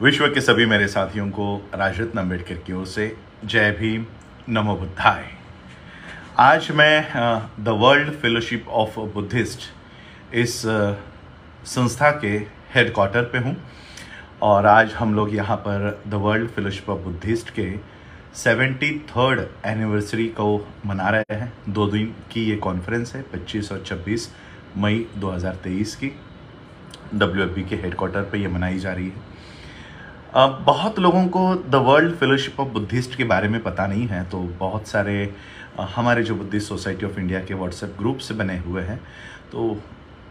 विश्व के सभी मेरे साथियों को राजरत्न अम्बेडकर की ओर से जय भीम, नमो बुद्धाय। आज मैं the world fellowship of Buddhist इस संस्था के हेडक्वार्टर पे हूँ और आज हम लोग यहाँ पर the world fellowship of Buddhist के 73rd एनिवर्सरी को मना रहे हैं। 2 दिन की ये कॉन्फ्रेंस है, 25 और 26 मई 2023 की WFB के हेडक्वार्टर पे ये मनाई जा रही है। बहुत लोगों को the world fellowship of Buddhist के बारे में पता नहीं है, तो बहुत सारे हमारे जो बुद्धिस्ट सोसाइटी ऑफ इंडिया के व्हाट्सएप ग्रुप से बने हुए हैं तो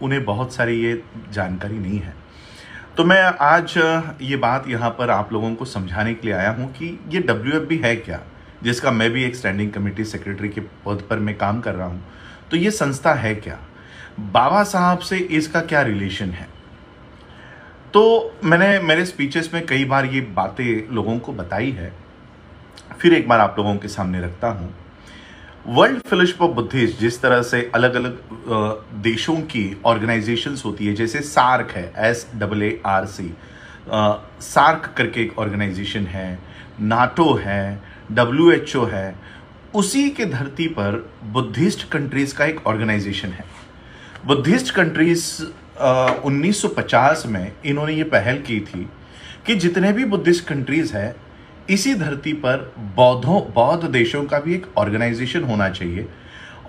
उन्हें बहुत सारी ये जानकारी नहीं है। तो मैं आज ये बात यहाँ पर आप लोगों को समझाने के लिए आया हूँ कि ये WFB है क्या, जिसका मैं भी एक स्टैंडिंग कमेटी सेक्रेटरी के पद पर मैं काम कर रहा हूँ। तो ये संस्था है क्या, बाबा साहब से इसका क्या रिलेशन है। तो मैंने मेरे स्पीचेस में कई बार ये बातें लोगों को बताई है, फिर एक बार आप लोगों के सामने रखता हूँ। वर्ल्ड फेलोशिप ऑफ बुद्धिस्ट जिस तरह से अलग अलग देशों की ऑर्गेनाइजेशंस होती है, जैसे सार्क है, SAARC, सार्क करके एक ऑर्गेनाइजेशन है, नाटो है, WHO है, उसी के धरती पर बुद्धिस्ट कंट्रीज का एक ऑर्गेनाइजेशन है। बुद्धिस्ट कंट्रीज 1950 में इन्होंने ये पहल की थी कि जितने भी बुद्धिस्ट कंट्रीज है इसी धरती पर बौद्ध देशों का भी एक ऑर्गेनाइजेशन होना चाहिए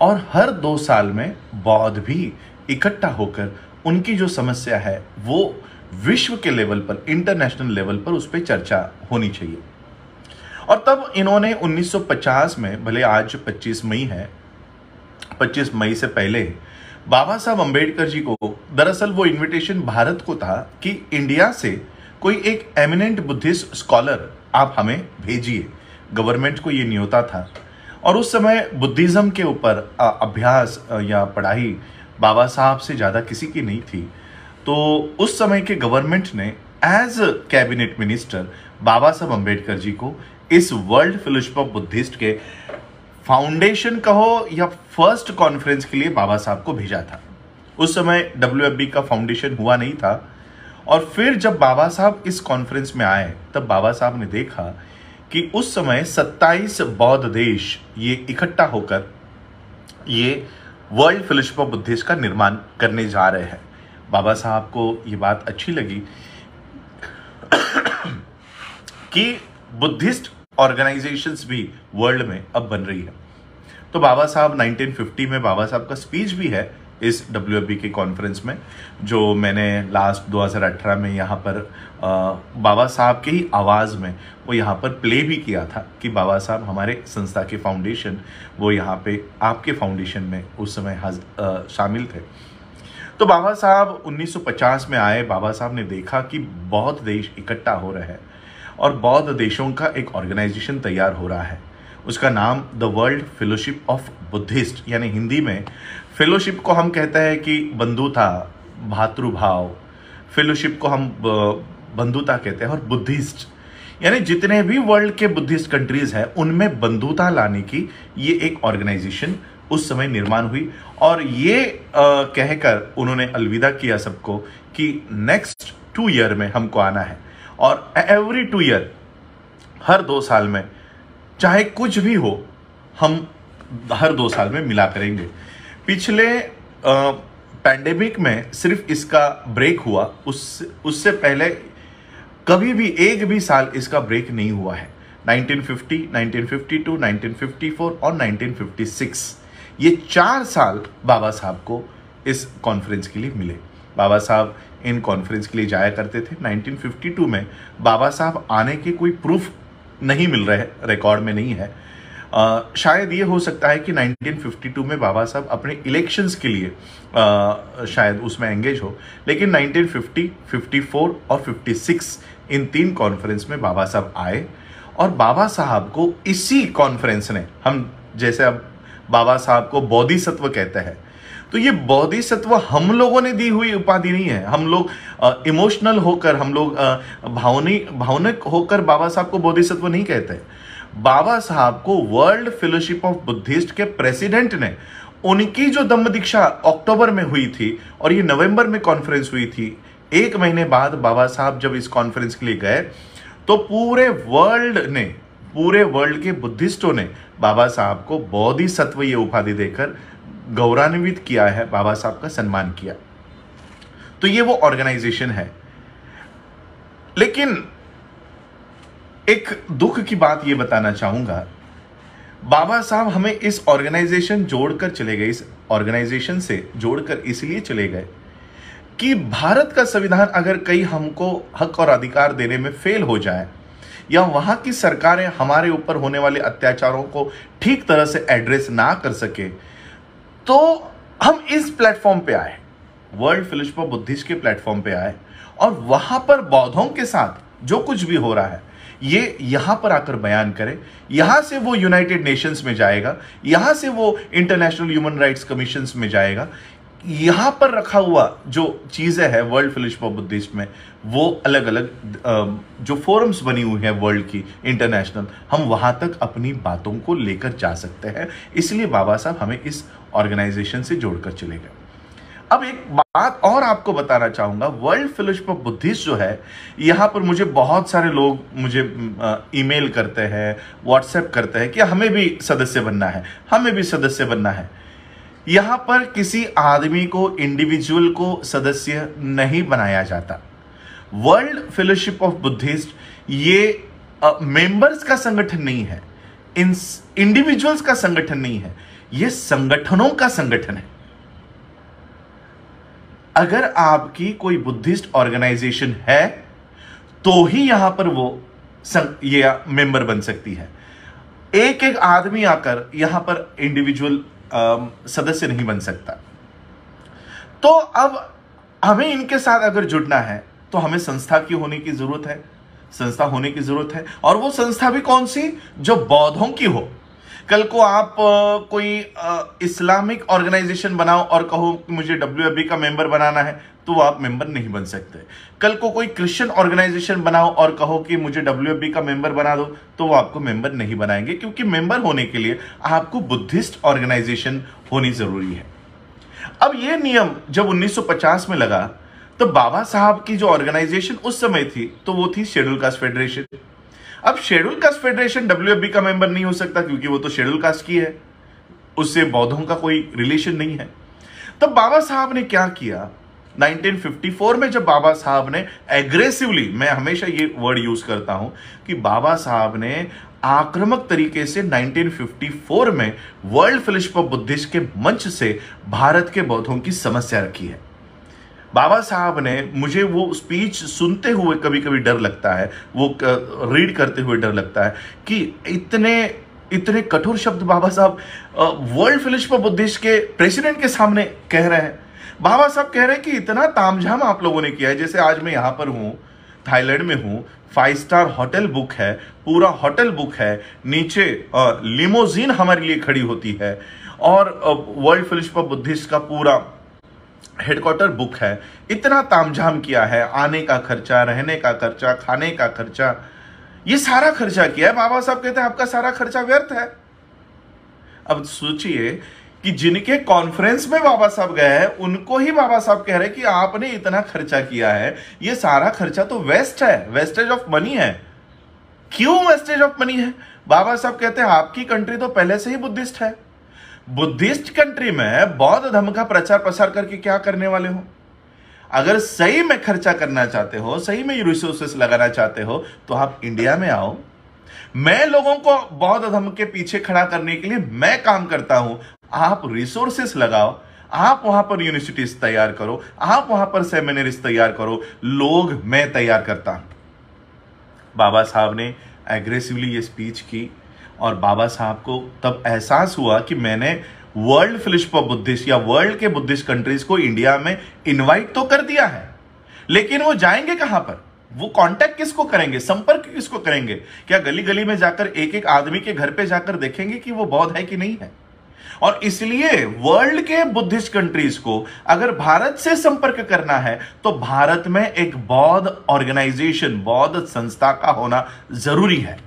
और हर 2 साल में बौद्ध भी इकट्ठा होकर उनकी जो समस्या है वो विश्व के लेवल पर, इंटरनेशनल लेवल पर उस पर चर्चा होनी चाहिए। और तब इन्होंने 1950 में, भले आज 25 मई है, 25 मई से पहले बाबा साहब अम्बेडकर जी को दरअसल वो इनविटेशन भारत को था कि इंडिया से कोई एक एमिनेंट बुद्धिस्ट स्कॉलर आप हमें भेजिए। गवर्नमेंट को ये न्योता था और उस समय बुद्धिज्म के ऊपर अभ्यास या पढ़ाई बाबा साहब से ज़्यादा किसी की नहीं थी। तो उस समय के गवर्नमेंट ने एज कैबिनेट मिनिस्टर बाबा साहब अम्बेडकर जी को इस वर्ल्ड फेलोशिप ऑफ बुद्धिस्ट के फाउंडेशन कहो या फर्स्ट कॉन्फ्रेंस के लिए बाबा साहब को भेजा था। उस समय WFB का फाउंडेशन हुआ नहीं था और फिर जब बाबा साहब इस कॉन्फ्रेंस में आए तब बाबा साहब ने देखा कि उस समय 27 बौद्ध देश ये इकट्ठा होकर ये वर्ल्ड फेलोशिप ऑफ बुद्धिस्ट का निर्माण करने जा रहे हैं। बाबा साहब को ये बात अच्छी लगी कि बुद्धिस्ट ऑर्गेनाइजेशंस भी वर्ल्ड में अब बन रही है। तो बाबा साहब 1950 में बाबा साहब का स्पीच भी है इस WFB के कॉन्फ्रेंस में, जो मैंने लास्ट 2018 में यहाँ पर बाबा साहब के ही आवाज़ में वो यहाँ पर प्ले भी किया था कि बाबा साहब हमारे संस्था के फाउंडेशन वो यहाँ पे आपके फाउंडेशन में उस समय शामिल थे। तो बाबा साहब 1950 में आए। बाबा साहब ने देखा कि बौद्ध देश इकट्ठा हो रहे हैं और बौद्ध देशों का एक ऑर्गेनाइजेशन तैयार हो रहा है। उसका नाम the world fellowship of Buddhist, यानी हिंदी में फेलोशिप को हम कहते हैं कि बंधुता, भातृभाव, फेलोशिप को हम बंधुता कहते हैं, और बुद्धिस्ट यानी जितने भी वर्ल्ड के बुद्धिस्ट कंट्रीज हैं उनमें बंधुता लाने की ये एक ऑर्गेनाइजेशन उस समय निर्माण हुई। और ये कहकर उन्होंने अलविदा किया सबको कि नेक्स्ट 2 ईयर में हमको आना है और एवरी 2 ईयर, हर 2 साल में चाहे कुछ भी हो हम हर 2 साल में मिला करेंगे। पिछले पैंडेमिक में सिर्फ इसका ब्रेक हुआ, उससे पहले कभी भी एक भी साल इसका ब्रेक नहीं हुआ है। 1950, 1952, 1954 और 1956 ये 4 साल बाबा साहब को इस कॉन्फ्रेंस के लिए मिले। बाबा साहब इन कॉन्फ्रेंस के लिए जाया करते थे। 1952 में बाबा साहब आने के कोई प्रूफ नहीं मिल रहे, रिकॉर्ड में नहीं है। शायद ये हो सकता है कि 1952 में बाबा साहब अपने इलेक्शंस के लिए शायद उसमें एंगेज हो, लेकिन 1950, 54 और 56 इन 3 कॉन्फ्रेंस में बाबा साहब आए और बाबा साहब को इसी कॉन्फ्रेंस ने, हम जैसे अब बाबा साहब को बोधिसत्व कहते हैं, तो ये बोधिसत्व हम लोगों ने दी हुई उपाधि नहीं है। हम लोग इमोशनल होकर, हम लोग भावनिक होकर बाबा साहब को बोधिसत्व नहीं कहते। बाबा साहब को वर्ल्ड फेलोशिप ऑफ बुद्धिस्ट के प्रेसिडेंट ने, उनकी जो धम्म दीक्षा अक्टूबर में हुई थी और ये नवंबर में कॉन्फ्रेंस हुई थी, 1 महीने बाद बाबा साहब जब इस कॉन्फ्रेंस के लिए गए तो पूरे वर्ल्ड के बुद्धिस्टों ने बाबा साहब को बोधिसत्व ये उपाधि देकर गौरवान्वित किया है, बाबा साहब का सम्मान किया। तो ये वो ऑर्गेनाइजेशन है। लेकिन एक दुख की बात ये बताना चाहूंगा, बाबा साहब हमें इस ऑर्गेनाइजेशन जोड़कर चले गए, इस ऑर्गेनाइजेशन से जोड़कर इसलिए चले गए कि भारत का संविधान अगर कहीं हमको हक और अधिकार देने में फेल हो जाए या वहां की सरकारें हमारे ऊपर होने वाले अत्याचारों को ठीक तरह से एड्रेस ना कर सके, तो हम इस प्लेटफॉर्म पे आए, वर्ल्ड फेलोशिप ऑफ बुद्धिस्ट के प्लेटफॉर्म पे आए और वहां पर बौद्धों के साथ जो कुछ भी हो रहा है ये यहां पर आकर बयान करें। यहां से वो यूनाइटेड नेशंस में जाएगा, यहां से वो इंटरनेशनल ह्यूमन राइट्स कमीशंस में जाएगा। यहां पर रखा हुआ जो चीजें हैं वर्ल्ड फेलोशिप ऑफ बुद्धिस्ट में, वो अलग अलग जो फोरम्स बनी हुई है वर्ल्ड की इंटरनेशनल, हम वहां तक अपनी बातों को लेकर जा सकते हैं। इसलिए बाबा साहब हमें इस ऑर्गेनाइजेशन से जोड़कर चले गए। अब एक बात और आपको बताना चाहूंगा, वर्ल्ड फेलोशिप ऑफ बुद्धिस्ट जो है, यहां पर मुझे बहुत सारे लोग मुझे ईमेल करते हैं, व्हाट्सएप करते हैं कि हमें भी सदस्य बनना है, हमें भी सदस्य बनना है। यहां पर किसी आदमी को, इंडिविजुअल को सदस्य नहीं बनाया जाता। वर्ल्ड फेलोशिप ऑफ बुद्धिस्ट ये मेंबर्स का संगठन नहीं है, इंडिविजुअल्स का संगठन नहीं है, ये संगठनों का संगठन है। अगर आपकी कोई बुद्धिस्ट ऑर्गेनाइजेशन है तो ही यहां पर वो ये मेंबर बन सकती है। एक एक आदमी आकर यहां पर इंडिविजुअल सदस्य नहीं बन सकता। तो अब हमें इनके साथ अगर जुड़ना है तो हमें संस्था की होने की जरूरत है, संस्था होने की जरूरत है। और वो संस्था भी कौन सी, जो बौद्धों की हो। कल को आप कोई इस्लामिक ऑर्गेनाइजेशन बनाओ और कहो कि मुझे WFB का मेंबर बनाना है, तो वो आप मेंबर नहीं बन सकते। कल को कोई क्रिश्चियन ऑर्गेनाइजेशन बनाओ और कहो कि मुझे WFB का मेंबर बना दो, तो वो आपको मेंबर नहीं बनाएंगे, क्योंकि मेंबर होने के लिए आपको बुद्धिस्ट ऑर्गेनाइजेशन होनी जरूरी है। अब ये नियम जब 1950 में लगा, तो बाबा साहब की जो ऑर्गेनाइजेशन उस समय थी, तो वो थी शेड्यूल कास्ट फेडरेशन। अब शेड्यूल कास्ट फेडरेशन WFB का मेंबर नहीं हो सकता, क्योंकि वो तो शेड्यूल कास्ट की है, उससे बौद्धों का कोई रिलेशन नहीं है। तब बाबा साहब ने क्या किया, 1954 में जब बाबा साहब ने एग्रेसिवली, मैं हमेशा ये वर्ड यूज करता हूं कि बाबा साहब ने आक्रामक तरीके से 1954 में वर्ल्ड फेलोशिप ऑफ बुद्धिस्ट के मंच से भारत के बौद्धों की समस्या रखी है। बाबा साहब ने, मुझे वो स्पीच सुनते हुए कभी कभी डर लगता है, वो रीड करते हुए डर लगता है कि इतने कठोर शब्द बाबा साहब वर्ल्ड फेलोशिप ऑफ बुद्धिस्ट के प्रेसिडेंट के सामने कह रहे हैं। बाबा साहब कह रहे हैं कि इतना तामझाम आप लोगों ने किया है। जैसे आज मैं यहां पर हूं, थाईलैंड में हूं, 5 स्टार होटल बुक है, पूरा होटल बुक है, नीचे लिमोजीन हमारे लिए खड़ी होती है, और वर्ल्ड फेलोशिप ऑफ बुद्धिस्ट का पूरा हेडक्वार्टर बुक है। इतना तामझाम किया है, आने का खर्चा, रहने का खर्चा, खाने का खर्चा, ये सारा खर्चा किया है। बाबा साहब कहते हैं आपका सारा खर्चा व्यर्थ है। अब सोचिए कि जिनके कॉन्फ्रेंस में बाबा साहब गए हैं, उनको ही बाबा साहब कह रहे हैं कि आपने इतना खर्चा किया है, ये सारा खर्चा तो वेस्ट है, वेस्टेज ऑफ मनी है। क्यों वेस्टेज ऑफ मनी है? बाबा साहब कहते हैं आपकी कंट्री तो पहले से ही बुद्धिस्ट है, बुद्धिस्ट कंट्री में बौद्ध धर्म का प्रचार प्रसार करके क्या करने वाले हो? अगर सही में खर्चा करना चाहते हो, सही में रिसोर्सेस लगाना चाहते हो, तो आप इंडिया में आओ। मैं लोगों को बौद्ध धर्म के पीछे खड़ा करने के लिए मैं काम करता हूं। आप रिसोर्सेस लगाओ, आप वहां पर यूनिवर्सिटीज तैयार करो, आप वहां पर सेमिनरीज तैयार करो, लोग मैं तैयार करता हूं। बाबा साहब ने एग्रेसिवली ये स्पीच की और बाबा साहब को तब एहसास हुआ कि मैंने वर्ल्ड फेलोशिप ऑफ बुद्धिस्ट या वर्ल्ड के बुद्धिस्ट कंट्रीज को इंडिया में इनवाइट तो कर दिया है, लेकिन वो जाएंगे कहां पर? वो कांटेक्ट किसको करेंगे, संपर्क किसको करेंगे? क्या गली गली में जाकर एक एक आदमी के घर पे जाकर देखेंगे कि वो बौद्ध है कि नहीं है? और इसलिए वर्ल्ड के बुद्धिस्ट कंट्रीज को अगर भारत से संपर्क करना है तो भारत में एक बौद्ध ऑर्गेनाइजेशन, बौद्ध संस्था का होना जरूरी है।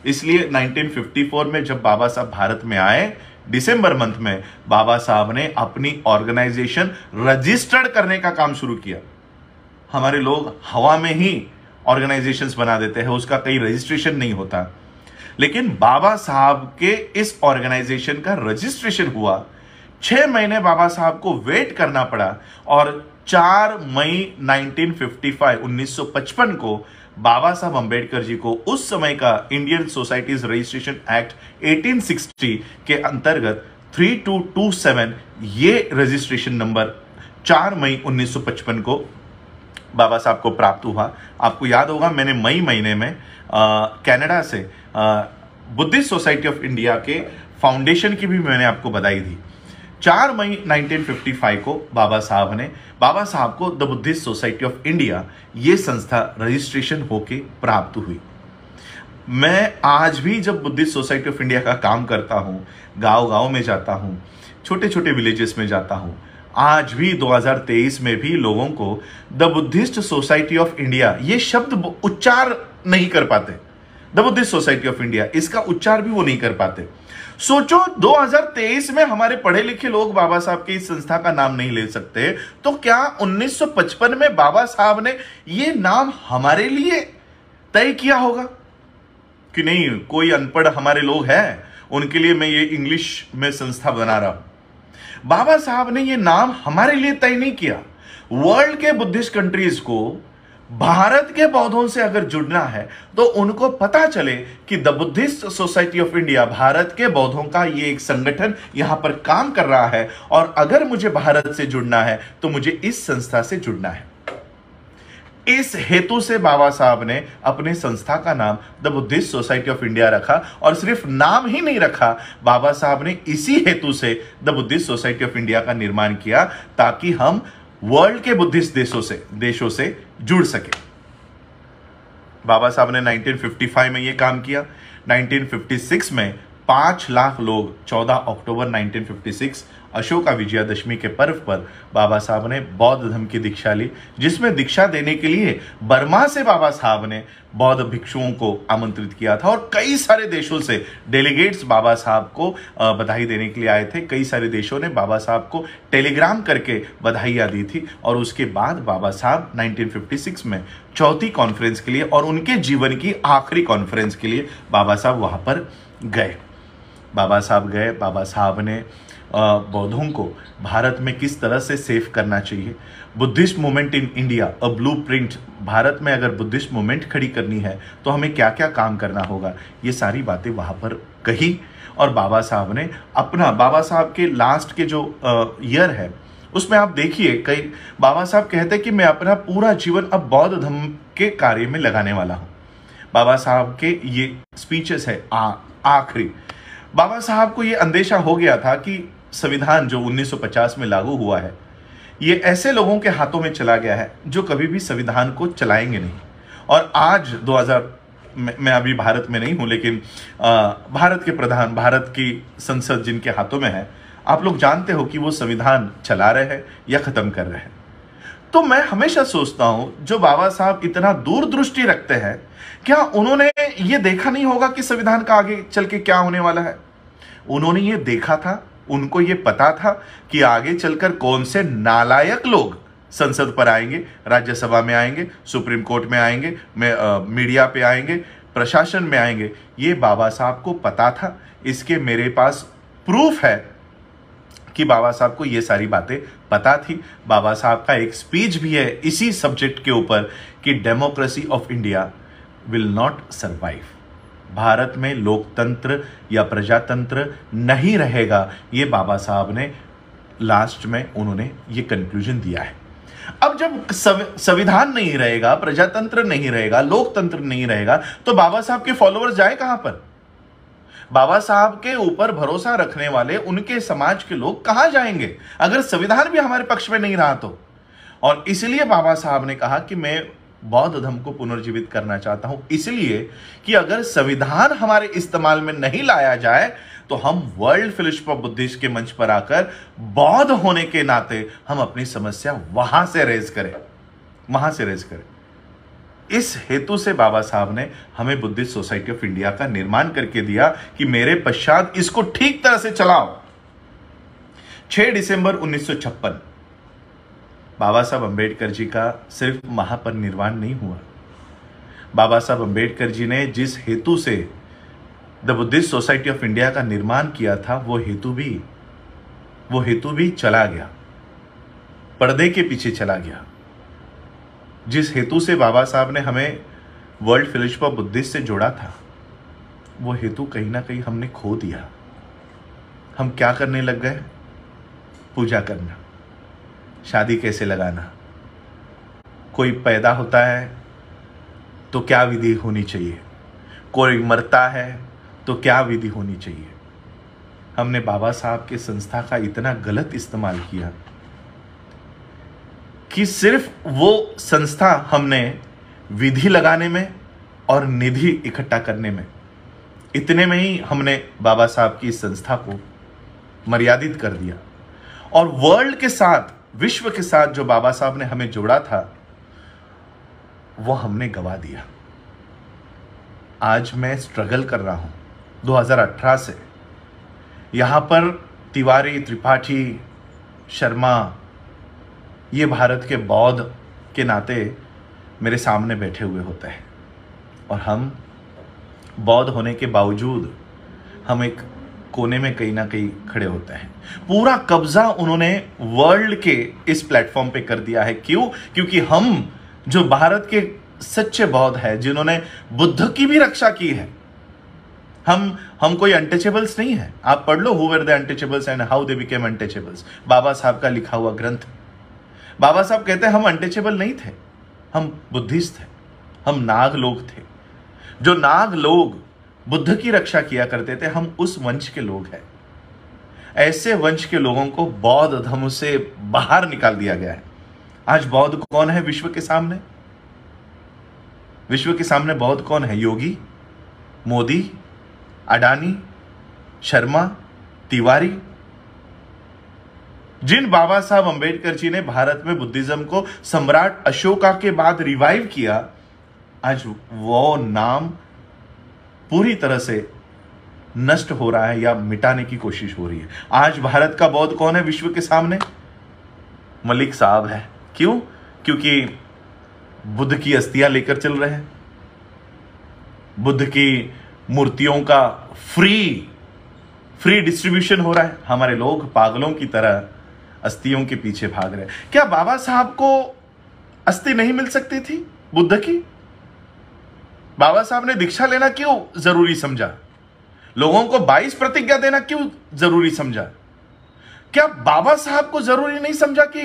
इसलिए 1954 में जब बाबा साहब भारत में आए, दिसंबर मंथ में बाबा साहब ने अपनी ऑर्गेनाइजेशन रजिस्टर्ड करने का काम शुरू किया। हमारे लोग हवा में ही ऑर्गेनाइजेशंस बना देते हैं, उसका कहीं रजिस्ट्रेशन नहीं होता। लेकिन बाबा साहब के इस ऑर्गेनाइजेशन का रजिस्ट्रेशन हुआ, 6 महीने बाबा साहब को वेट करना पड़ा और 4 मई 1955 को बाबा साहब अंबेडकर जी को उस समय का इंडियन सोसाइटीज रजिस्ट्रेशन एक्ट 1860 के अंतर्गत 3227 ये रजिस्ट्रेशन नंबर 4 मई 1955 को बाबा साहब को प्राप्त हुआ। आपको याद होगा मैंने मई महीने में कनाडा से बुद्धिस्ट सोसाइटी ऑफ इंडिया के फाउंडेशन की भी मैंने आपको बधाई दी। 4 मई 1955 को बाबा साहब को the Buddhist society of India ये संस्था रजिस्ट्रेशन होके प्राप्त हुई। मैं आज भी जब बुद्धिस्ट सोसाइटी ऑफ इंडिया का काम करता हूं, गांव में जाता हूं, छोटे छोटे विलेजेस में जाता हूं, आज भी 2023 में भी लोगों को the Buddhist society of India ये शब्द उच्चार नहीं कर पाते। The Buddhist society of India इसका उच्चार भी वो नहीं कर पाते। सोचो 2023 में हमारे पढ़े लिखे लोग बाबा साहब की इस संस्था का नाम नहीं ले सकते, तो क्या 1955 में बाबा साहब ने ये नाम हमारे लिए तय किया होगा कि नहीं? कोई अनपढ़ हमारे लोग हैं, उनके लिए मैं ये इंग्लिश में संस्था बना रहा हूं। बाबा साहब ने ये नाम हमारे लिए तय नहीं किया। वर्ल्ड के बुद्धिस्ट कंट्रीज को भारत के बौद्धों से अगर जुड़ना है तो उनको पता चले कि the Buddhist society of India Bharat के बौद्धों का ये एक संगठन यहां पर काम कर रहा है, और अगर मुझे भारत से जुड़ना है तो मुझे इस संस्था से जुड़ना है। इस हेतु से बाबा साहब ने अपने संस्था का नाम the Buddhist society of India रखा, और सिर्फ नाम ही नहीं रखा, बाबा साहब ने इसी हेतु से the Buddhist society of India का निर्माण किया ताकि हम वर्ल्ड के बुद्धिस्ट देशों से जुड़ सके। बाबा साहब ने 1955 में यह काम किया। 1956 में 5 लाख लोग 14 अक्टूबर 1956 अशोका विजयादशमी के पर्व पर बाबा साहब ने बौद्ध धर्म की दीक्षा ली, जिसमें दीक्षा देने के लिए बर्मा से बाबा साहब ने बौद्ध भिक्षुओं को आमंत्रित किया था, और कई सारे देशों से डेलीगेट्स बाबा साहब को बधाई देने के लिए आए थे। कई सारे देशों ने बाबा साहब को टेलीग्राम करके बधाइयाँ दी थी, और उसके बाद बाबा साहब 1956 में चौथी कॉन्फ्रेंस के लिए और उनके जीवन की आखिरी कॉन्फ्रेंस के लिए बाबा साहब वहाँ पर गए। बाबा साहब ने बौद्धों को भारत में किस तरह से सेव करना चाहिए, Buddhist movement in India a blueprint, Bharat में अगर बुद्धिस्ट मूवमेंट खड़ी करनी है तो हमें क्या क्या काम करना होगा, ये सारी बातें वहाँ पर कही। और बाबा साहब के लास्ट के जो ईयर है उसमें आप देखिए, कई बाबा साहब कहते हैं कि मैं अपना पूरा जीवन अब बौद्ध धर्म के कार्य में लगाने वाला हूँ। बाबा साहब के ये स्पीचेस है आखिरी। बाबा साहब को ये अंदेशा हो गया था कि संविधान जो 1950 में लागू हुआ है, ये ऐसे लोगों के हाथों में चला गया है जो कभी भी संविधान को चलाएंगे नहीं। और आज 2000 मैं अभी भारत में नहीं हूं, लेकिन भारत के प्रधान, भारत की संसद जिनके हाथों में है, आप लोग जानते हो कि वो संविधान चला रहे हैं या खत्म कर रहे हैं। तो मैं हमेशा सोचता हूं, जो बाबा साहब इतना दूरदृष्टि रखते हैं, क्या उन्होंने ये देखा नहीं होगा कि संविधान का आगे चल के क्या होने वाला है? उन्होंने ये देखा था, उनको ये पता था कि आगे चलकर कौन से नालायक लोग संसद पर आएंगे, राज्यसभा में आएंगे, सुप्रीम कोर्ट में आएंगे, मीडिया पे आएंगे, प्रशासन में आएंगे। ये बाबा साहब को पता था। इसके मेरे पास प्रूफ है कि बाबा साहब को ये सारी बातें पता थी। बाबा साहब का एक स्पीच भी है इसी सब्जेक्ट के ऊपर कि democracy of India will not survive, Bharat में लोकतंत्र या प्रजातंत्र नहीं रहेगा। ये बाबा साहब ने लास्ट में उन्होंने ये कंक्लूजन दिया है। अब जब संविधान नहीं रहेगा, प्रजातंत्र नहीं रहेगा, लोकतंत्र नहीं रहेगा, तो बाबा साहब के फॉलोअर्स जाए कहां पर? बाबा साहब के ऊपर भरोसा रखने वाले उनके समाज के लोग कहां जाएंगे अगर संविधान भी हमारे पक्ष में नहीं रहा तो? और इसलिए बाबा साहब ने कहा कि मैं बौद्ध धर्म को पुनर्जीवित करना चाहता हूं, इसलिए कि अगर संविधान हमारे इस्तेमाल में नहीं लाया जाए तो हम वर्ल्ड फेलोशिप ऑफ बुद्धिस्ट के मंच पर आकर बौद्ध होने के नाते हम अपनी समस्या वहां से रेज करें। इस हेतु से बाबा साहब ने हमें बुद्धिस्ट सोसाइटी ऑफ इंडिया का निर्माण करके दिया कि मेरे पश्चात इसको ठीक तरह से चलाओ। 6 दिसंबर 1956 बाबा साहब अम्बेडकर जी का सिर्फ महापरिनिर्वाण नहीं हुआ। बाबा साहब अम्बेडकर जी ने जिस हेतु से the Buddhist society of India का निर्माण किया था, वो हेतु भी चला गया, पर्दे के पीछे चला गया। जिस हेतु से बाबा साहब ने हमें वर्ल्ड फेलोशिप ऑफ बुद्धिस्ट से जोड़ा था, वो हेतु कहीं ना कहीं हमने खो दिया। हम क्या करने लग गए? पूजा करना, शादी कैसे लगाना, कोई पैदा होता है तो क्या विधि होनी चाहिए, कोई मरता है तो क्या विधि होनी चाहिए। हमने बाबा साहब के संस्था का इतना गलत इस्तेमाल किया कि सिर्फ वो संस्था हमने विधि लगाने में और निधि इकट्ठा करने में, इतने में ही हमने बाबा साहब की इस संस्था को मर्यादित कर दिया। और वर्ल्ड के साथ, विश्व के साथ जो बाबा साहब ने हमें जोड़ा था, वो हमने गवा दिया। आज मैं स्ट्रगल कर रहा हूं 2018 से। यहां पर तिवारी, त्रिपाठी, शर्मा, ये भारत के बौद्ध के नाते मेरे सामने बैठे हुए होते हैं, और हम बौद्ध होने के बावजूद हम एक कोने में कहीं ना कहीं खड़े होते हैं। पूरा कब्जा उन्होंने वर्ल्ड के इस प्लेटफॉर्म पे कर दिया है। क्यों? क्योंकि हम जो भारत के सच्चे बौद्ध हैं, जिन्होंने बुद्ध की भी रक्षा की है, हम कोई अनटचेबल्स नहीं है। आप पढ़ लो who were the untouchables and how they became untouchables, Baba Saheb का लिखा हुआ ग्रंथ। बाबा साहब कहते हैं हम अनटचेबल नहीं थे, हम बुद्धिस्ट थे, हम नाग लोग थे। जो नाग लोग बुद्ध की रक्षा किया करते थे, हम उस वंश के लोग हैं। ऐसे वंश के लोगों को बौद्ध धर्म से बाहर निकाल दिया गया है। आज बौद्ध कौन है विश्व के सामने? विश्व के सामने बौद्ध कौन है? योगी, मोदी, अडानी, शर्मा, तिवारी। जिन बाबा साहब अंबेडकर जी ने भारत में बुद्धिज्म को सम्राट अशोका के बाद रिवाइव किया, आज वो नाम पूरी तरह से नष्ट हो रहा है या मिटाने की कोशिश हो रही है। आज भारत का बौद्ध कौन है विश्व के सामने? मलिक साहब है। क्यों? क्योंकि बुद्ध की अस्थियां लेकर चल रहे हैं, बुद्ध की मूर्तियों का फ्री डिस्ट्रीब्यूशन हो रहा है। हमारे लोग पागलों की तरह अस्थियों के पीछे भाग रहे हैं। क्या बाबा साहब को अस्थि नहीं मिल सकती थी बुद्ध की? बाबा साहब ने दीक्षा लेना क्यों जरूरी समझा? लोगों को 22 प्रतिज्ञा देना क्यों जरूरी समझा? क्या बाबा साहब को जरूरी नहीं समझा कि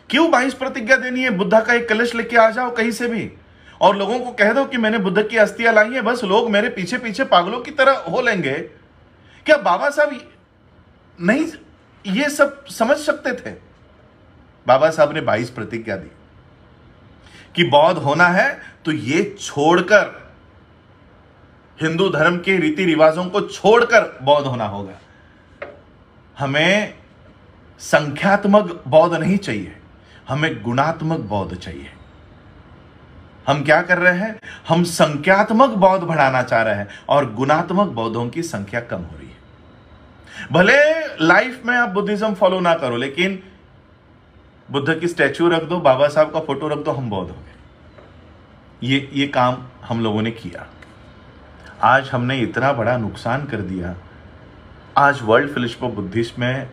क्यों 22 प्रतिज्ञा देनी है? बुद्धा का एक कलश लेके आ जाओ कहीं से भी और लोगों को कह दो कि मैंने बुद्ध की अस्थियां लाई है, बस लोग मेरे पीछे पीछे पागलों की तरह हो लेंगे। क्या बाबा साहब नहीं ये सब समझ सकते थे? बाबा साहब ने 22 प्रतिज्ञा दी कि बौद्ध होना है तो ये छोड़कर, हिंदू धर्म के रीति रिवाजों को छोड़कर बौद्ध होना होगा। हमें संख्यात्मक बौद्ध नहीं चाहिए, हमें गुणात्मक बौद्ध चाहिए। हम क्या कर रहे हैं? हम संख्यात्मक बौद्ध बढ़ाना चाह रहे हैं और गुणात्मक बौद्धों की संख्या कम हो रही है। भले लाइफ में आप बुद्धिज्म फॉलो ना करो, लेकिन बुद्ध की स्टैच्यू रख दो, बाबा साहब का फोटो रख दो, हम बौद्ध हो गए। ये काम हम लोगों ने किया। आज हमने इतना बड़ा नुकसान कर दिया। आज वर्ल्ड फेलोशिप ऑफ बुद्धिस्ट में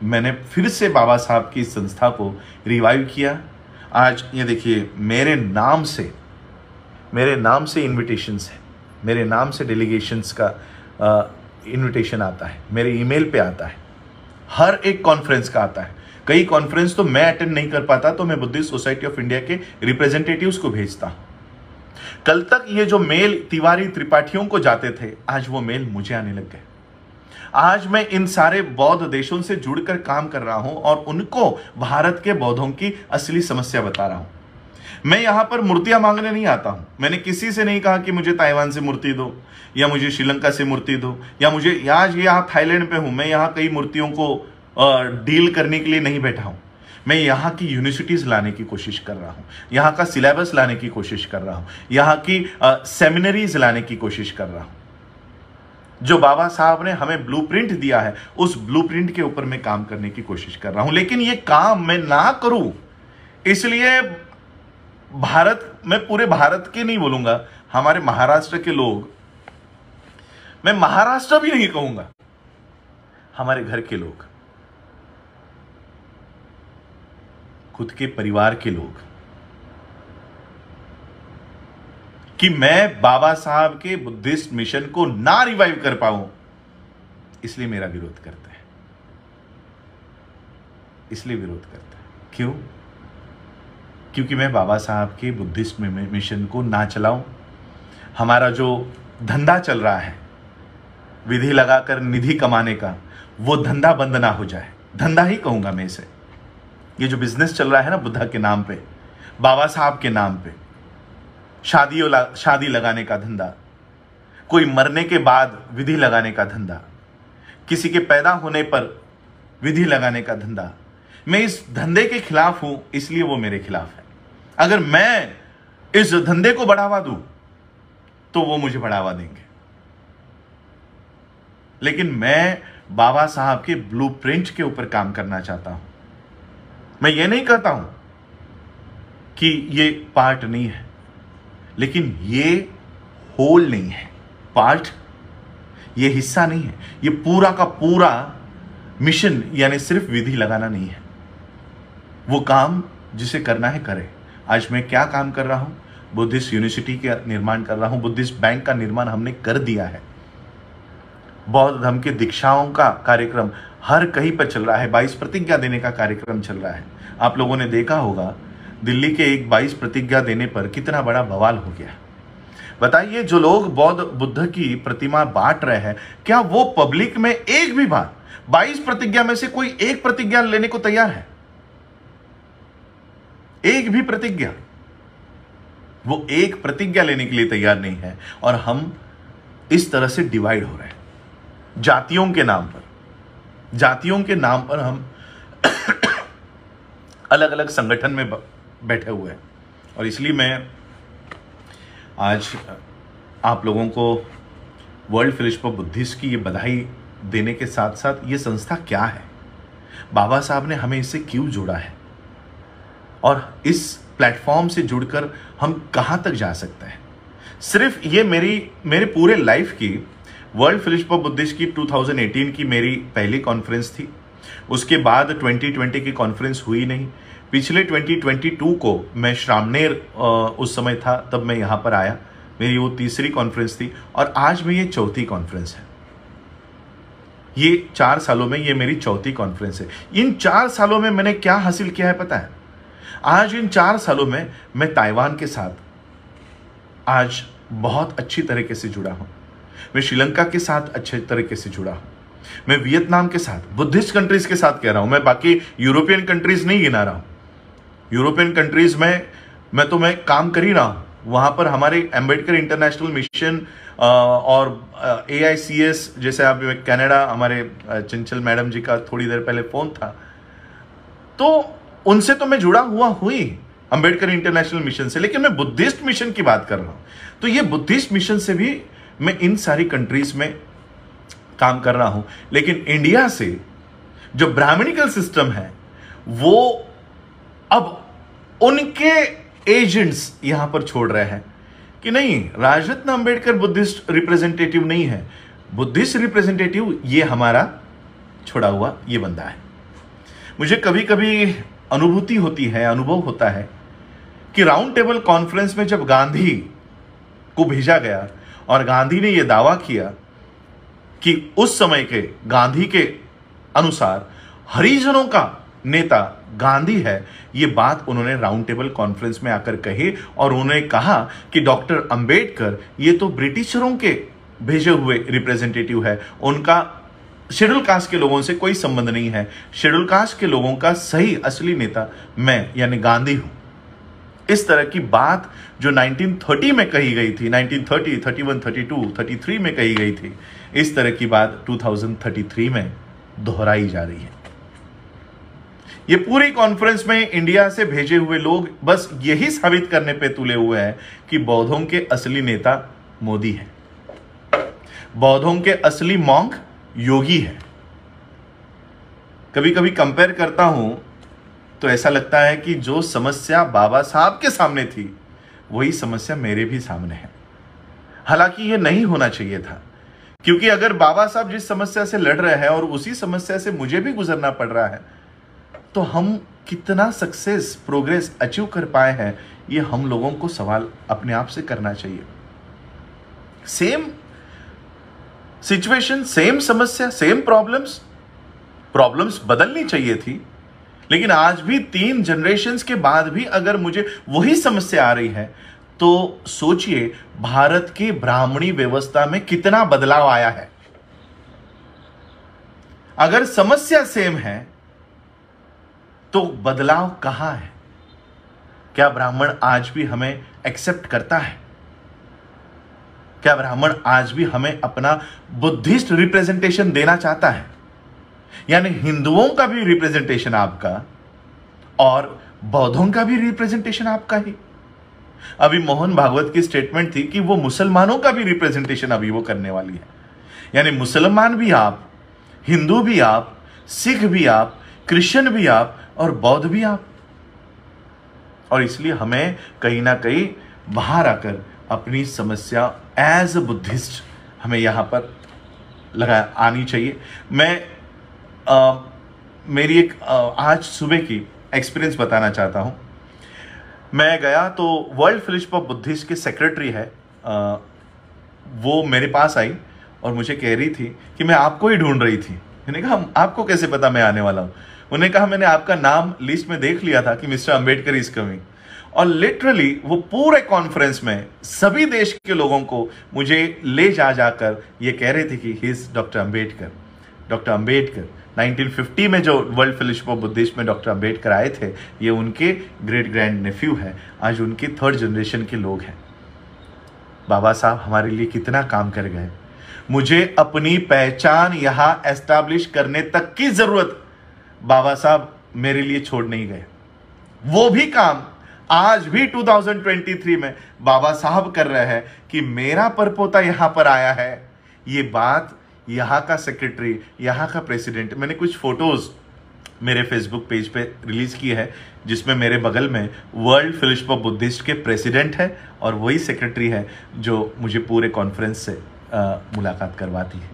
मैंने फिर से बाबा साहब की संस्था को रिवाइव किया। आज ये देखिए, मेरे नाम से इनविटेशंस है, मेरे नाम से डेलीगेशंस का इनविटेशन आता है, मेरे ईमेल पे आता है, हर एक कॉन्फ्रेंस का आता है। कई कॉन्फ्रेंस तो मैं अटेंड नहीं कर पाता, तो मैं बुद्धिस्ट सोसाइटी ऑफ इंडिया के रिप्रेजेंटेटिव्स को भेजता हूं। कल तक ये जो मेल तिवारी त्रिपाठियों को जाते थे, आज वो मेल मुझे आने लग गए। आज मैं इन सारे बौद्ध देशों से जुड़कर काम कर रहा हूं और उनको भारत के बौद्धों की असली समस्या बता रहा हूं। मैं यहां पर मूर्तियां मांगने नहीं आता हूं। मैंने किसी से नहीं कहा कि मुझे ताइवान से मूर्ति दो या मुझे श्रीलंका से मूर्ति दो या मुझे यहां थाईलैंड पे हूं, मैं यहां कई मूर्तियों को डील करने के लिए नहीं बैठा हूं। मैं यहाँ की यूनिवर्सिटीज लाने की कोशिश कर रहा हूँ, यहाँ का सिलेबस लाने की कोशिश कर रहा हूँ, यहाँ की सेमिनरीज लाने की कोशिश कर रहा हूँ। जो बाबा साहब ने हमें ब्लूप्रिंट दिया है, उस ब्लूप्रिंट के ऊपर मैं काम करने की कोशिश कर रहा हूँ। लेकिन ये काम मैं ना करूं, इसलिए भारत, मैं पूरे भारत के नहीं बोलूंगा, हमारे महाराष्ट्र के लोग, मैं महाराष्ट्र भी नहीं कहूंगा, हमारे घर के लोग, खुद के परिवार के लोग, कि मैं बाबा साहब के बुद्धिस्ट मिशन को ना रिवाइव कर पाऊं, इसलिए मेरा विरोध करते हैं, इसलिए विरोध करते हैं। क्यों? क्योंकि मैं बाबा साहब के बुद्धिस्ट मिशन को ना चलाऊं, हमारा जो धंधा चल रहा है विधि लगाकर निधि कमाने का, वो धंधा बंद ना हो जाए। धंधा ही कहूंगा मैं इसे। ये जो बिजनेस चल रहा है ना बुद्धा के नाम पे, बाबा साहब के नाम पे, शादी लगाने का धंधा, कोई मरने के बाद विधि लगाने का धंधा, किसी के पैदा होने पर विधि लगाने का धंधा, मैं इस धंधे के खिलाफ हूं, इसलिए वो मेरे खिलाफ है। अगर मैं इस धंधे को बढ़ावा दूं तो वो मुझे बढ़ावा देंगे, लेकिन मैं बाबा साहब के ब्लूप्रिंट के ऊपर काम करना चाहता हूं। मैं ये नहीं कहता हूं कि ये पार्ट नहीं है, लेकिन ये होल नहीं है, पार्ट, ये हिस्सा नहीं है, ये पूरा का पूरा मिशन, यानी सिर्फ विधि लगाना नहीं है। वो काम जिसे करना है करे। आज मैं क्या काम कर रहा हूं? बुद्धिस्ट यूनिवर्सिटी का निर्माण कर रहा हूं, बुद्धिस्ट बैंक का निर्माण हमने कर दिया है, बौद्ध धर्म के दीक्षाओं का कार्यक्रम हर कहीं पर चल रहा है, 22 प्रतिज्ञा देने का कार्यक्रम चल रहा है। आप लोगों ने देखा होगा दिल्ली के एक 22 प्रतिज्ञा देने पर कितना बड़ा बवाल हो गया। बताइए, जो लोग बौद्ध बुद्ध की प्रतिमा बांट रहे हैं, क्या वो पब्लिक में एक भी बार 22 प्रतिज्ञा में से कोई एक प्रतिज्ञा लेने को तैयार है? एक भी प्रतिज्ञा, वो एक प्रतिज्ञा लेने के लिए तैयार नहीं है। और हम इस तरह से डिवाइड हो रहे हैं जातियों के नाम पर। जातियों के नाम पर हम अलग अलग संगठन में बैठे हुए हैं। और इसलिए मैं आज आप लोगों को वर्ल्ड फेलोशिप ऑफ बुद्धिस्ट की ये बधाई देने के साथ साथ ये संस्था क्या है, बाबा साहब ने हमें इससे क्यों जोड़ा है, और इस प्लेटफॉर्म से जुड़कर हम कहां तक जा सकते हैं। सिर्फ ये मेरे पूरे लाइफ की वर्ल्ड फेलोशिप ऑफ बुद्धिस्ट की 2018 की मेरी पहली कॉन्फ्रेंस थी। उसके बाद 2020 की कॉन्फ्रेंस हुई नहीं। पिछले 2022 को मैं श्रामनेर उस समय था, तब मैं यहाँ पर आया, मेरी वो तीसरी कॉन्फ्रेंस थी, और आज में ये चौथी कॉन्फ्रेंस है। ये 4 सालों में ये मेरी चौथी कॉन्फ्रेंस है। इन 4 सालों में मैंने क्या हासिल किया है पता है? आज इन 4 सालों में मैं ताइवान के साथ आज बहुत अच्छी तरीके से जुड़ा हूं, मैं श्रीलंका के साथ अच्छे तरीके से जुड़ा हूं, मैं वियतनाम के साथ, बुद्धिस्ट कंट्रीज के साथ कह रहा हूं, मैं बाकी यूरोपियन कंट्रीज नहीं गिना रहा हूं। यूरोपियन कंट्रीज में मैं काम कर ही रहा हूं। वहां पर हमारे अंबेडकर इंटरनेशनल मिशन और AICS, जैसे आप कनाडा, हमारे चंचल मैडम जी का थोड़ी देर पहले फोन था, तो उनसे तो मैं जुड़ा हुआ हुई अंबेडकर इंटरनेशनल मिशन से, लेकिन मैं बुद्धिस्ट मिशन की बात कर रहा हूं। तो ये बुद्धिस्ट मिशन से भी मैं इन सारी कंट्रीज में काम कर रहा हूं। लेकिन इंडिया से जो ब्राह्मणिकल सिस्टम है, वो अब उनके एजेंट्स यहां पर छोड़ रहे हैं कि नहीं, राजरत्न अंबेडकर बुद्धिस्ट रिप्रेजेंटेटिव नहीं है, बुद्धिस्ट रिप्रेजेंटेटिव ये हमारा छोड़ा हुआ ये बंदा है। मुझे कभी कभी अनुभूति होती है, अनुभव होता है कि राउंड टेबल कॉन्फ्रेंस में जब गांधी को भेजा गया और गांधी ने यह दावा किया कि उस समय के गांधी के अनुसार हरिजनों का नेता गांधी है, ये बात उन्होंने राउंड टेबल कॉन्फ्रेंस में आकर कही, और उन्होंने कहा कि डॉक्टर अंबेडकर ये तो ब्रिटिशरों के भेजे हुए रिप्रेजेंटेटिव है, उनका शेड्यूल कास्ट के लोगों से कोई संबंध नहीं है, शेड्यूल कास्ट के लोगों का सही असली नेता मैं यानी गांधी हूं। इस तरह की बात जो 1930 में कही गई थी, 1930, 31, 32, 33 में कही गई थी, इस तरह की बात 2033 में दोहराई जा रही है। ये पूरी कॉन्फ्रेंस में इंडिया से भेजे हुए लोग बस यही साबित करने पे तुले हुए हैं कि बौद्धों के असली नेता मोदी है, बौद्धों के असली मॉन्क योगी है। कभी कभी कंपेयर करता हूं तो ऐसा लगता है कि जो समस्या बाबा साहब के सामने थी वही समस्या मेरे भी सामने है। हालांकि ये नहीं होना चाहिए था, क्योंकि अगर बाबा साहब जिस समस्या से लड़ रहे हैं और उसी समस्या से मुझे भी गुजरना पड़ रहा है, तो हम कितना सक्सेस प्रोग्रेस अचीव कर पाए हैं, ये हम लोगों को सवाल अपने आप से करना चाहिए। सेम सिचुएशन, सेम समस्या, सेम प्रॉब्लम्स बदलनी चाहिए थी, लेकिन आज भी 3 जनरेशन्स के बाद भी अगर मुझे वही समस्या आ रही है, तो सोचिए भारत की ब्राह्मणी व्यवस्था में कितना बदलाव आया है। अगर समस्या सेम है तो बदलाव कहां है? क्या ब्राह्मण आज भी हमें एक्सेप्ट करता है? क्या ब्राह्मण आज भी हमें अपना बुद्धिस्ट रिप्रेजेंटेशन देना चाहता है? यानी हिंदुओं का भी रिप्रेजेंटेशन आपका और बौद्धों का भी रिप्रेजेंटेशन आपका ही। अभी मोहन भागवत की स्टेटमेंट थी कि वो मुसलमानों का भी रिप्रेजेंटेशन अभी वो करने वाली है। यानी मुसलमान भी आप, हिंदू भी आप, सिख भी आप, क्रिश्चियन भी आप और बौद्ध भी आप। और इसलिए हमें कहीं ना कहीं बाहर आकर अपनी समस्या एज अ बुद्धिस्ट हमें यहां पर आनी चाहिए। मेरी एक आज सुबह की एक्सपीरियंस बताना चाहता हूं। मैं गया तो वर्ल्ड फेलोशिप ऑफ बुद्धिस्ट के सेक्रेटरी है, वो मेरे पास आई और मुझे कह रही थी कि मैं आपको ही ढूंढ रही थी। मैंने कहा आपको कैसे पता मैं आने वाला हूं? उन्होंने कहा मैंने आपका नाम लिस्ट में देख लिया था कि मिस्टर अंबेडकर इज कमिंग। और लिटरली वो पूरे कॉन्फ्रेंस में सभी देश के लोगों को मुझे ले जाकर ये कह रहे थे कि he is doctor Ambedkar. Doctor Ambedkar 1950 में जो वर्ल्ड फेलोशिप ऑफ बुद्धिस्ट में डॉक्टर अंबेडकर आए थे, ये उनके ग्रेट ग्रैंड नेफ्यू है, आज उनके 3rd जनरेशन के लोग हैं। बाबा साहब हमारे लिए कितना काम कर गए। मुझे अपनी पहचान यहां एस्टैब्लिश करने तक की जरूरत बाबा साहब मेरे लिए छोड़ नहीं गए। वो भी काम आज भी 2023 में बाबा साहब कर रहे हैं कि मेरा परपोता यहां पर आया है। ये बात यहां का सेक्रेटरी, यहां का प्रेसिडेंट, मैंने कुछ फोटोज मेरे फेसबुक पेज पे रिलीज किए हैं जिसमें मेरे बगल में वर्ल्ड फेलोशिप ऑफ बुद्धिस्ट के प्रेसिडेंट है और वही सेक्रेटरी है जो मुझे पूरे कॉन्फ्रेंस से मुलाकात करवाती है।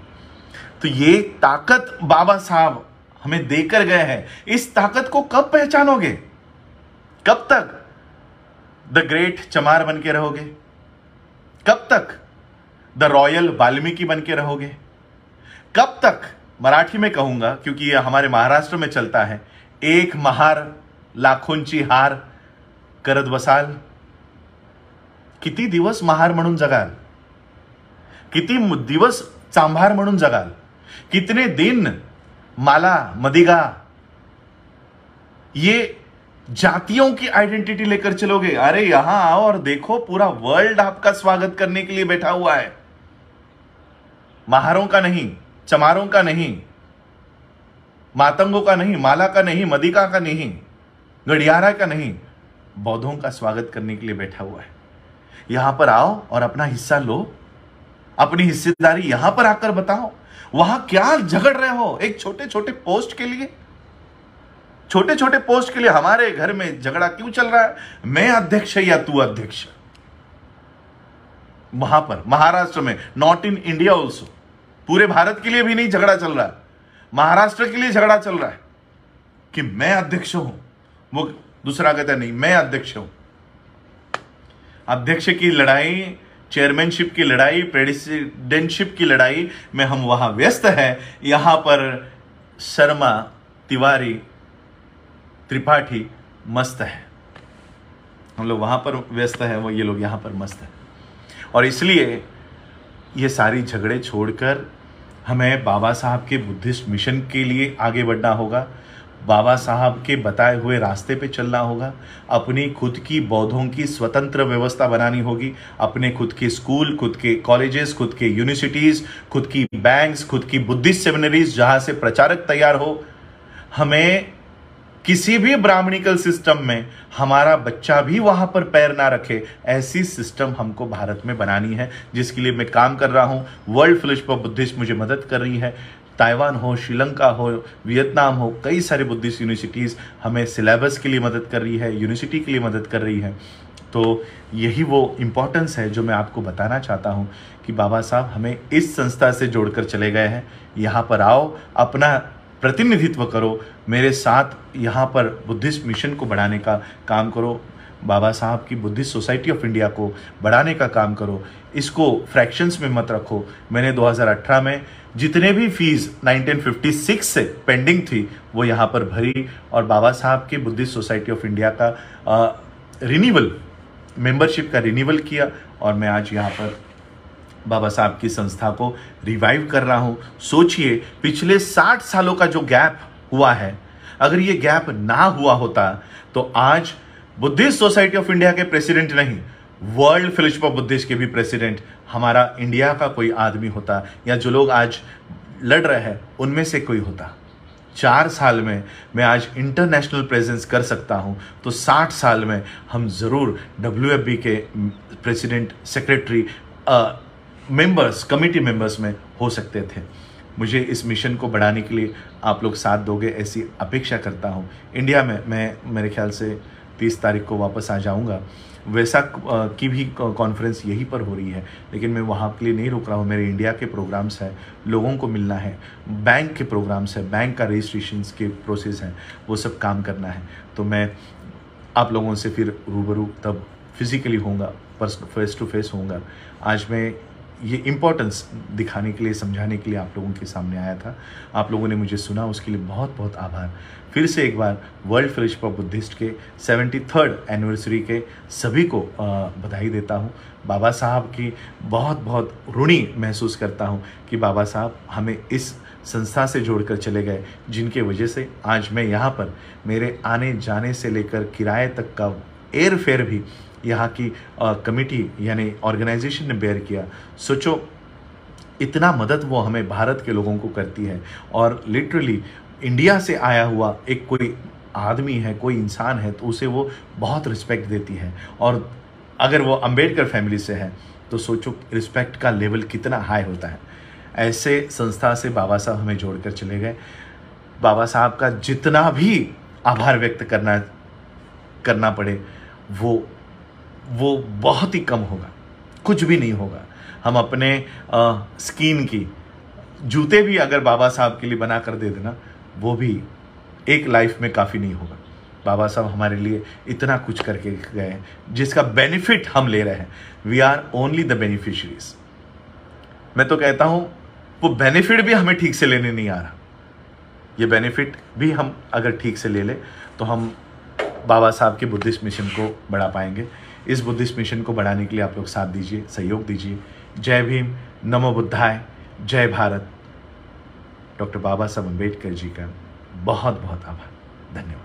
तो ये ताकत बाबा साहब हमें देकर गए हैं। इस ताकत को कब पहचानोगे? कब तक द ग्रेट चमार बन के रहोगे? कब तक द रॉयल वाल्मीकि बन के रहोगे? कब तक, मराठी में कहूंगा क्योंकि यह हमारे महाराष्ट्र में चलता है, एक महार लाखोंची हार करत बसाल? किती दिवस महार म्हणून जगाल? किती दिवस चांभार म्हणून जगाल? कितने दिन माला मदिगा ये जातियों की आइडेंटिटी लेकर चलोगे? अरे यहां आओ और देखो, पूरा वर्ल्ड आपका स्वागत करने के लिए बैठा हुआ है। महारों का नहीं, चमारों का नहीं, मातंगों का नहीं, माला का नहीं, मदिका का नहीं, गड़ियारा का नहीं, बौद्धों का स्वागत करने के लिए बैठा हुआ है। यहां पर आओ और अपना हिस्सा लो, अपनी हिस्सेदारी यहां पर आकर बताओ। वहां क्या झगड़ रहे हो एक छोटे छोटे पोस्ट के लिए? छोटे छोटे पोस्ट के लिए हमारे घर में झगड़ा क्यों चल रहा है? मैं अध्यक्ष या तू अध्यक्ष? वहां पर महाराष्ट्र में, नॉट इन इंडिया ऑल्सो, पूरे भारत के लिए भी नहीं झगड़ा चल रहा है, महाराष्ट्र के लिए झगड़ा चल रहा है कि मैं अध्यक्ष हूं, वो दूसरा कहता नहीं मैं अध्यक्ष हूं। अध्यक्ष की लड़ाई, चेयरमैनशिप की लड़ाई, प्रेसिडेंटशिप की लड़ाई में हम वहां व्यस्त हैं। यहां पर शर्मा, तिवारी, त्रिपाठी मस्त है, हम लोग वहां पर व्यस्त हैं, वो ये लोग यहां पर मस्त है। और इसलिए ये सारी झगड़े छोड़कर हमें बाबा साहब के बुद्धिस्ट मिशन के लिए आगे बढ़ना होगा। बाबा साहब के बताए हुए रास्ते पे चलना होगा। अपनी खुद की बौद्धों की स्वतंत्र व्यवस्था बनानी होगी। अपने खुद के स्कूल, खुद के कॉलेजेस, खुद के यूनिवर्सिटीज, खुद की बैंक्स, खुद की बुद्धिस्ट सेमिनरीज जहां से प्रचारक तैयार हो। हमें किसी भी ब्राह्मणिकल सिस्टम में हमारा बच्चा भी वहां पर पैर ना रखे, ऐसी सिस्टम हमको भारत में बनानी है, जिसके लिए मैं काम कर रहा हूं। वर्ल्ड फेलोशिप ऑफ बुद्धिस्ट मुझे मदद कर रही है ताइवान हो, श्रीलंका हो, वियतनाम हो, कई सारे बुद्धिस्ट यूनिवर्सिटीज़ हमें सिलेबस के लिए मदद कर रही है, यूनिवर्सिटी के लिए मदद कर रही है। तो यही वो इम्पोर्टेंस है जो मैं आपको बताना चाहता हूँ कि बाबा साहब हमें इस संस्था से जोड़कर चले गए हैं। यहाँ पर आओ, अपना प्रतिनिधित्व करो, मेरे साथ यहाँ पर बुद्धिस्ट मिशन को बढ़ाने का काम करो, बाबा साहब की बुद्धिस्ट सोसाइटी ऑफ इंडिया को बढ़ाने का काम करो, इसको फ्रैक्शंस में मत रखो। मैंने 2018 में जितने भी फीस 1956 से पेंडिंग थी वो यहाँ पर भरी और बाबा साहब की बुद्धिस्ट सोसाइटी ऑफ इंडिया का रिन्यूअल, मेंबरशिप का रिन्यूअल किया और मैं आज यहाँ पर बाबा साहब की संस्था को रिवाइव कर रहा हूँ। सोचिए, पिछले 60 सालों का जो गैप हुआ है, अगर ये गैप ना हुआ होता तो आज बुद्धिस्ट सोसाइटी ऑफ इंडिया के प्रेसिडेंट नहीं, वर्ल्ड फेलोशिप ऑफ बुद्धिस्ट के भी प्रेसिडेंट हमारा इंडिया का कोई आदमी होता, या जो लोग आज लड़ रहे हैं उनमें से कोई होता। 4 साल में मैं आज इंटरनेशनल प्रेजेंस कर सकता हूं, तो 60 साल में हम ज़रूर WFB के president, secretary, members, committee members में हो सकते थे। मुझे इस मिशन को बढ़ाने के लिए आप लोग साथ दोगे ऐसी अपेक्षा करता हूं। इंडिया में मैं मेरे ख्याल से 30 तारीख को वापस आ जाऊंगा। वैसाख की भी कॉन्फ्रेंस यहीं पर हो रही है, लेकिन मैं वहाँ के लिए नहीं रुक रहा हूँ। मेरे इंडिया के प्रोग्राम्स हैं, लोगों को मिलना है, बैंक के प्रोग्राम्स है, बैंक का रजिस्ट्रेशन के प्रोसेस हैं, वो सब काम करना है। तो मैं आप लोगों से फिर रूबरू तब फिजिकली होऊंगा, फेस टू फेस होऊंगा। आज मैं ये इम्पोर्टेंस दिखाने के लिए, समझाने के लिए आप लोगों के सामने आया था। आप लोगों ने मुझे सुना, उसके लिए बहुत बहुत आभार। फिर से एक बार वर्ल्ड फेलोशिप ऑफ बुद्धिस्ट के 73rd एनिवर्सरी के सभी को बधाई देता हूँ। बाबा साहब की बहुत बहुत ऋणी महसूस करता हूँ कि बाबा साहब हमें इस संस्था से जोड़कर चले गए, जिनके वजह से आज मैं यहाँ पर, मेरे आने जाने से लेकर किराए तक का एयर फेयर भी यहाँ की कमेटी यानी ऑर्गेनाइजेशन ने बेयर किया। सोचो, इतना मदद वो हमें भारत के लोगों को करती है और लिटरली इंडिया से आया हुआ एक कोई आदमी है, कोई इंसान है, तो उसे वो बहुत रिस्पेक्ट देती है। और अगर वो अंबेडकर फैमिली से है तो सोचो रिस्पेक्ट का लेवल कितना हाई होता है। ऐसे संस्था से बाबा साहब हमें जोड़कर चले गए। बाबा साहब का जितना भी आभार व्यक्त करना पड़े वो बहुत ही कम होगा, कुछ भी नहीं होगा। हम अपने स्किन की जूते भी अगर बाबा साहब के लिए बना कर दे देना, वो भी एक लाइफ में काफ़ी नहीं होगा। बाबा साहब हमारे लिए इतना कुछ करके गए हैं जिसका बेनिफिट हम ले रहे हैं। We are only the beneficiaries. मैं तो कहता हूं वो बेनिफिट भी हमें ठीक से लेने नहीं आ रहा। ये बेनिफिट भी हम अगर ठीक से ले ले तो हम बाबा साहब के बुद्धिस्ट मिशन को बढ़ा पाएंगे। इस बुद्धिस्ट मिशन को बढ़ाने के लिए आप लोग साथ दीजिए, सहयोग दीजिए। जय भीम, नमो बुद्धाय, जय भारत। डॉक्टर बाबा साहब अम्बेडकर जी का बहुत बहुत आभार, धन्यवाद।